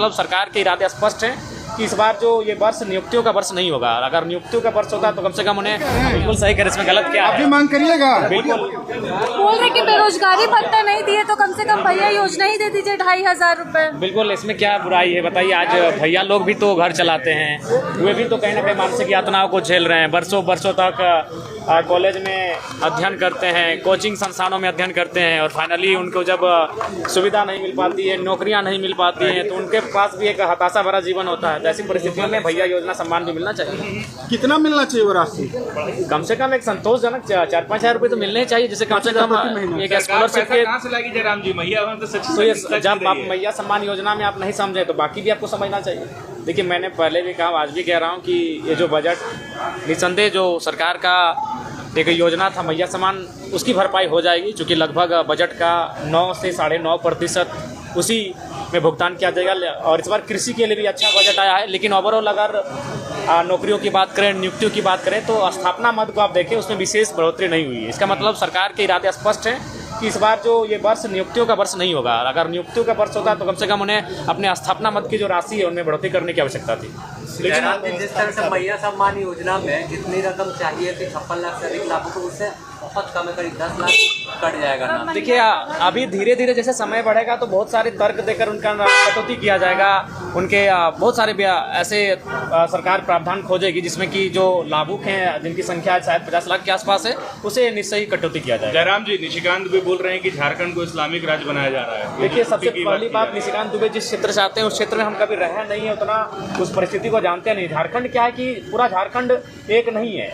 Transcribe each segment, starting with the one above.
मतलब सरकार के इरादे स्पष्ट हैं कि इस बार जो ये वर्ष नियुक्तियों का वर्ष नहीं होगा। अगर नियुक्तियों का वर्ष होता तो कम से कम उन्हें बिल्कुल सही करे, इसमें गलत क्या है? आप भी मांग करिएगा। बिल्कुल बोल रहे कि बेरोजगारी भत्ता नहीं दिए तो कम से कम भैया योजना ही दे दीजिए 2500 रुपए। बिल्कुल, इसमें क्या बुराई है बताइए? आज भैया लोग भी तो घर चलाते हैं, वे भी तो कहीं ना कहीं मानसिक यातनाओं को झेल रहे हैं। बरसों बरसों तक कॉलेज में अध्ययन करते हैं, कोचिंग संस्थानों में अध्ययन करते हैं और फाइनली उनको जब सुविधा नहीं मिल पाती है, नौकरियां नहीं मिल पाती हैं, तो उनके पास भी एक हताशा भरा जीवन होता है। तो ऐसी परिस्थितियों में भैया योजना सम्मान भी मिलना चाहिए। कितना मिलना चाहिए वो राशि? कम से कम एक संतोषजनक 4-5 हज़ार रुपये तो मिलने चाहिए, जिससे कम से कम एक स्कॉलरशिप के। कहाँ से लाएगी जयराम जी? मैया तो ये जब आप मैया सम्मान योजना में आप नहीं समझे तो बाकी भी आपको समझना चाहिए। देखिए, मैंने पहले भी कहा, आज भी कह रहा हूँ कि ये जो बजट निसंदेह जो सरकार का एक योजना था मैया सम्मान, उसकी भरपाई हो जाएगी, चूँकि लगभग बजट का 9 से 9.5% उसी में भुगतान किया जाएगा। और इस बार कृषि के लिए भी अच्छा बजट आया है। लेकिन ओवरऑल अगर नौकरियों की बात करें, नियुक्तियों की बात करें, तो स्थापना मद को आप देखें, उसमें विशेष बढ़ोतरी नहीं हुई है। इसका मतलब सरकार के इरादे स्पष्ट हैं कि इस बार जो ये वर्ष नियुक्तियों का वर्ष नहीं होगा। अगर नियुक्तियों का वर्ष होता तो कम से कम उन्हें अपने स्थापना मद की जो राशि है उनमें बढ़ोतरी करने की आवश्यकता थी। लेकिन जिस तरह से मैया सम्मान योजना में जितनी रकम चाहिए थी 56 लाख से अधिक लाभों को, उससे बहुत कम है, करीब 10 लाख कट जाएगा ना। देखिए, अभी धीरे धीरे जैसे समय बढ़ेगा तो बहुत सारे तर्क देकर उनका कटौती किया जाएगा। उनके बहुत सारे ऐसे सरकार प्रावधान खोजेगी जिसमें कि जो लाभुक हैं, जिनकी संख्या शायद 50 लाख के आसपास है, उसे निश्चय ही कटौती किया जाएगा। जयराम जी, निशिकांत दुबे बोल रहे हैं कि झारखंड को इस्लामिक राज्य बनाया जा रहा है। देखिए, सबसे पहली बात, निशिकांत दुबे जिस क्षेत्र से आते हैं उस क्षेत्र में हम कभी रहे नहीं है, उतना उस परिस्थिति को जानते नहीं। झारखंड क्या है कि पूरा झारखंड एक नहीं है।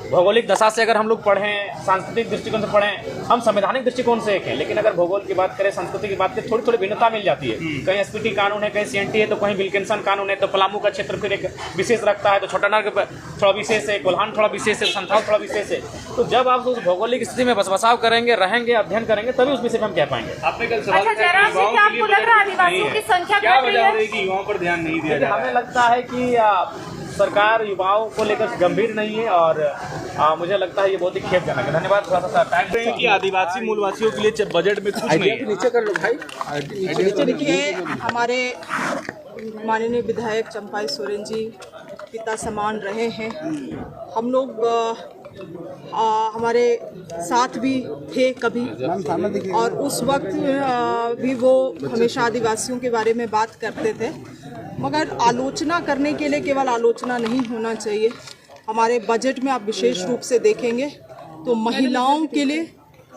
भौगोलिक दशा से अगर हम लोग पढ़ें, सांस्कृतिक दृष्टिकोण से पढ़ें, हम संवैधानिक दृष्टिकोण से एक हैं, लेकिन अगर भूगोल की बात करें, संस्कृति की बात करें, थोड़ी थोड़ी भिन्नता मिल जाती है। कहीं एसपीटी कानून है, कहीं सीएनटी है, तो कहीं विल्किंसन कानून है, तो पलामू का क्षेत्र फिर एक विशेष रखता है, तो छोटानाग थोड़ा विशेष है, कोल्हान थोड़ा विशेष है, संथाल थोड़ा विशेष है। तो जब आप उस भौगोलिक स्थिति में बसबसाव करेंगे, रहेंगे, अध्ययन करेंगे, तभी उस विषय में हम कह पाएंगे। आपने कल सवाल अच्छा जयराम जी, क्या आपको लग रहा है आदिवासियों की संख्या क्या घट रही वजह है? कि युवाओं पर ध्यान नहीं दिया जा रहा है? हमें लगता है कि सरकार युवाओं को लेकर गंभीर नहीं है और मुझे लगता है ये बहुत ही खेदजनक है। धन्यवाद। थोड़ा सा टाइम कि आदिवासी मूलवासियों के लिए बजट में कुछ नहीं है। नीचे कर लो भाई। देखिए, हमारे माननीय विधायक चंपाई सोरेन जी पिता समान रहे हैं। हम लोग हमारे साथ भी थे कभी, और उस वक्त भी वो हमेशा आदिवासियों के बारे में बात करते थे। मगर आलोचना करने के लिए केवल आलोचना नहीं होना चाहिए। हमारे बजट में आप विशेष रूप से देखेंगे तो महिलाओं के लिए,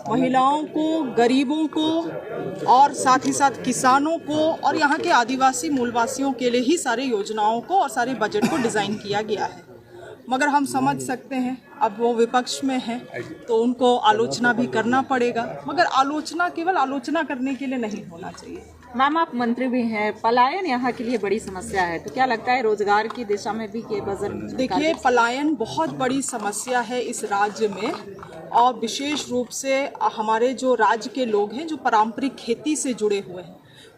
महिलाओं को, गरीबों को और साथ ही साथ किसानों को और यहाँ के आदिवासी मूलवासियों के लिए ही सारी योजनाओं को और सारे बजट को डिज़ाइन किया गया है। मगर हम समझ सकते हैं अब वो विपक्ष में हैं तो उनको आलोचना भी करना पड़ेगा, मगर आलोचना केवल आलोचना करने के लिए नहीं होना चाहिए। मैम, आप मंत्री भी हैं, पलायन यहाँ के लिए बड़ी समस्या है, तो क्या लगता है रोजगार की दिशा में भी के बजट? देखिए, पलायन बहुत बड़ी समस्या है इस राज्य में, और विशेष रूप से हमारे जो राज्य के लोग हैं जो पारंपरिक खेती से जुड़े हुए हैं,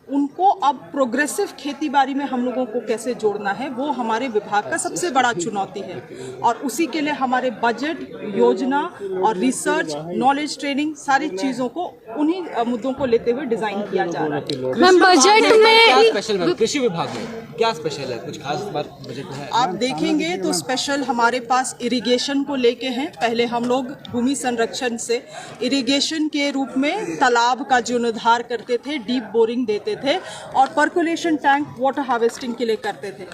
उनको अब प्रोग्रेसिव खेती बाड़ी में हम लोगों को कैसे जोड़ना है, वो हमारे विभाग का सबसे बड़ा चुनौती है। और उसी के लिए हमारे बजट, योजना और रिसर्च, नॉलेज ट्रेनिंग, सारी चीज़ों को उन्हीं मुद्दों को लेते हुए डिज़ाइन किया जा रहा है। मैम, बजट में क्या स्पेशल है कृषि विभाग में? क्या स्पेशल है? कुछ खास बात बजट में है? आप देखेंगे तो स्पेशल हमारे पास इरिगेशन को लेके हैं। पहले हम लोग भूमि संरक्षण से इरिगेशन के रूप में तालाब का जीर्णोद्धार करते थे, डीप बोरिंग देते थे और पर्कुलेशन टैंक वाटर हार्वेस्टिंग के लिए करते थे।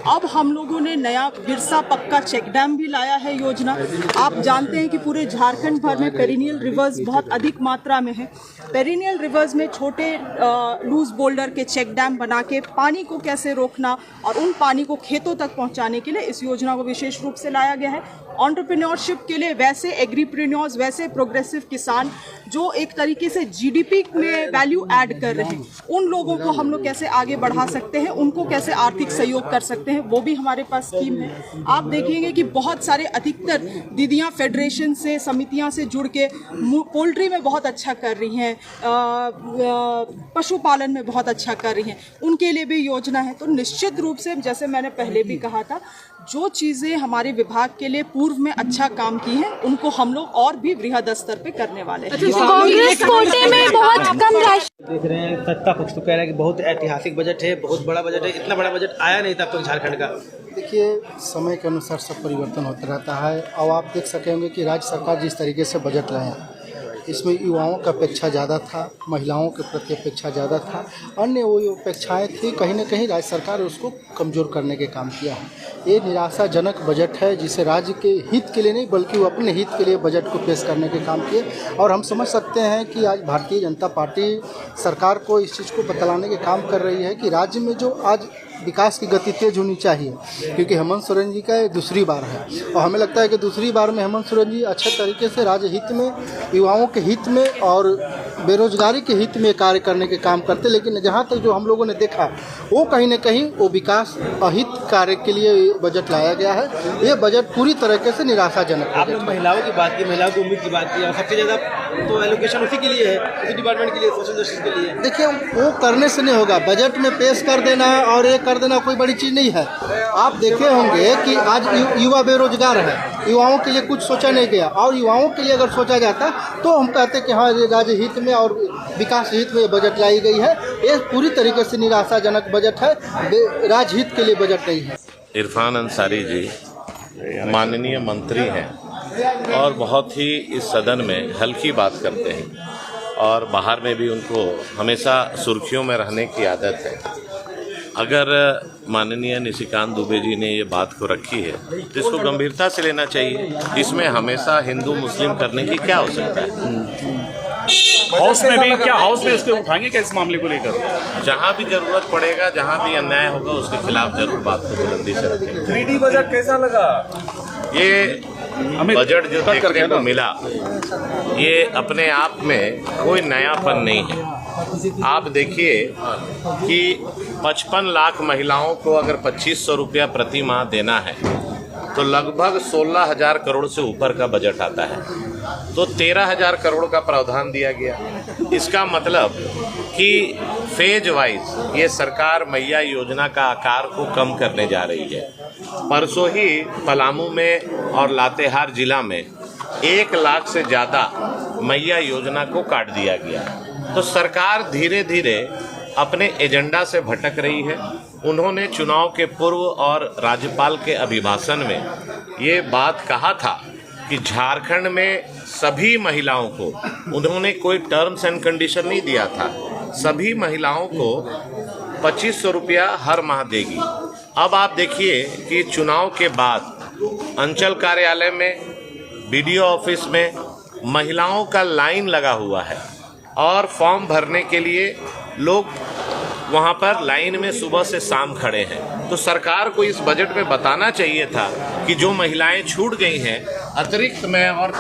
अब हम लोगों ने नया बिरसा पक्का चेक डैम भी लाया है योजना। आप जानते हैं कि पूरे झारखंड भर में पेरिनियल रिवर्स बहुत अधिक मात्रा में है। पेरिनियल रिवर्स में छोटे लूज बोल्डर के चेक डैम बना के पानी को कैसे रोकना और उन पानी को खेतों तक पहुंचाने के लिए इस योजना को विशेष रूप से लाया गया है। एंटरप्रेन्योरशिप के लिए वैसे एग्रीप्रेन्योर्स, वैसे प्रोग्रेसिव किसान जो एक तरीके से जीडीपी में वैल्यू ऐड कर रहे हैं, उन लोगों को हम लोग कैसे आगे बढ़ा सकते हैं, उनको कैसे आर्थिक सहयोग कर सकते हैं, वो भी हमारे पास स्कीम है। आप देखेंगे कि बहुत सारे अधिकतर दीदियां फेडरेशन से, समितियां से जुड़ के पोल्ट्री में बहुत अच्छा कर रही हैं, पशुपालन में बहुत अच्छा कर रही हैं, उनके लिए भी योजना है। तो निश्चित रूप से जैसे मैंने पहले भी कहा था, जो चीज़ें हमारे विभाग के लिए पूर्व में अच्छा काम की हैं, उनको हम लोग और भी वृहद स्तर पे करने वाले हैं। कांग्रेस कोटे में बहुत कम राशि देख रहे हैं, सत्ता पक्ष तो कह रहा है कि बहुत ऐतिहासिक बजट है, बहुत बड़ा बजट है। इतना बड़ा बजट आया नहीं था अब तक झारखंड का। देखिए, समय के अनुसार सब परिवर्तन होता रहता है। अब आप देख सके होंगे कि राज्य सरकार जिस तरीके से बजट लाए हैं, इसमें युवाओं का अपेक्षा ज़्यादा था, महिलाओं के प्रति अपेक्षा ज़्यादा था, अन्य वो अपेक्षाएं थी, कहीं ना कहीं राज्य सरकार उसको कमज़ोर करने के काम किया है। ये निराशाजनक बजट है, जिसे राज्य के हित के लिए नहीं बल्कि वो अपने हित के लिए बजट को पेश करने के काम किए। और हम समझ सकते हैं कि आज भारतीय जनता पार्टी सरकार को इस चीज़ को बतलाने के काम कर रही है कि राज्य में जो आज विकास की गति तेज होनी चाहिए, क्योंकि हेमंत सोरेन जी का ये दूसरी बार है और हमें लगता है कि दूसरी बार में हेमंत सोरेन जी अच्छे तरीके से राज्य हित में, युवाओं के हित में और बेरोजगारी के हित में कार्य करने के काम करते। लेकिन जहाँ तक जो हम लोगों ने देखा, वो कहीं न कहीं वो विकास अहित कार्य के लिए बजट लाया गया है। ये बजट पूरी तरीके से निराशाजनक है। आपने महिलाओं की बात की, महिलाओं की उम्मीद की बात की, और सबसे ज़्यादा तो एलोकेशन उसी के लिए है, उसी डिपार्टमेंट के लिए, सोशल जस्टिस के लिए। देखिए, वो करने से नहीं होगा। बजट में पेश कर देना और ये कर देना कोई बड़ी चीज़ नहीं है। आप देखे होंगे कि आज युवा बेरोजगार है, युवाओं के लिए कुछ सोचा नहीं गया, और युवाओं के लिए अगर सोचा जाता तो हम कहते कि हाँ, राज्य हित में और विकास हित में बजट लाई गई है। ये पूरी तरीके से निराशाजनक बजट है, राज्य हित के लिए बजट नहीं है। इरफान अंसारी जी माननीय मंत्री हैं और बहुत ही इस सदन में हल्की बात करते हैं और बाहर में भी उनको हमेशा सुर्खियों में रहने की आदत है। अगर माननीय निशिकांत दुबे जी ने ये बात को रखी है तो इसको गंभीरता से लेना चाहिए। इसमें हमेशा हिंदू मुस्लिम करने की क्या आवश्यकता है? हाउस में भी क्या, हाउस में उसके उठाएंगे क्या इस मामले को लेकर? जहाँ भी जरूरत पड़ेगा, जहाँ भी अन्याय होगा, उसके खिलाफ जरूर बात को बुलंदी से रखेंगे। 3D बजट कैसा लगा? ये बजट जो देखने को मिला, ये अपने आप में कोई नयापन नहीं है। आप देखिए कि 55 लाख महिलाओं को अगर 2500 रुपया प्रति माह देना है तो लगभग 16,000 करोड़ से ऊपर का बजट आता है। तो 13,000 करोड़ का प्रावधान दिया गया। इसका मतलब कि फेज वाइज ये सरकार मैया योजना का आकार को कम करने जा रही है। परसों ही पलामू में और लातेहार जिला में 1 लाख से ज़्यादा मैया योजना को काट दिया गया। तो सरकार धीरे धीरे अपने एजेंडा से भटक रही है। उन्होंने चुनाव के पूर्व और राज्यपाल के अभिभाषण में ये बात कहा था कि झारखंड में सभी महिलाओं को, उन्होंने कोई टर्म्स एंड कंडीशन नहीं दिया था, सभी महिलाओं को 2500 रुपया हर माह देगी। अब आप देखिए कि चुनाव के बाद अंचल कार्यालय में, बीडीओ ऑफिस में महिलाओं का लाइन लगा हुआ है और फॉर्म भरने के लिए लोग वहाँ पर लाइन में सुबह से शाम खड़े हैं। तो सरकार को इस बजट में बताना चाहिए था कि जो महिलाएं छूट गई हैं, अतिरिक्त में और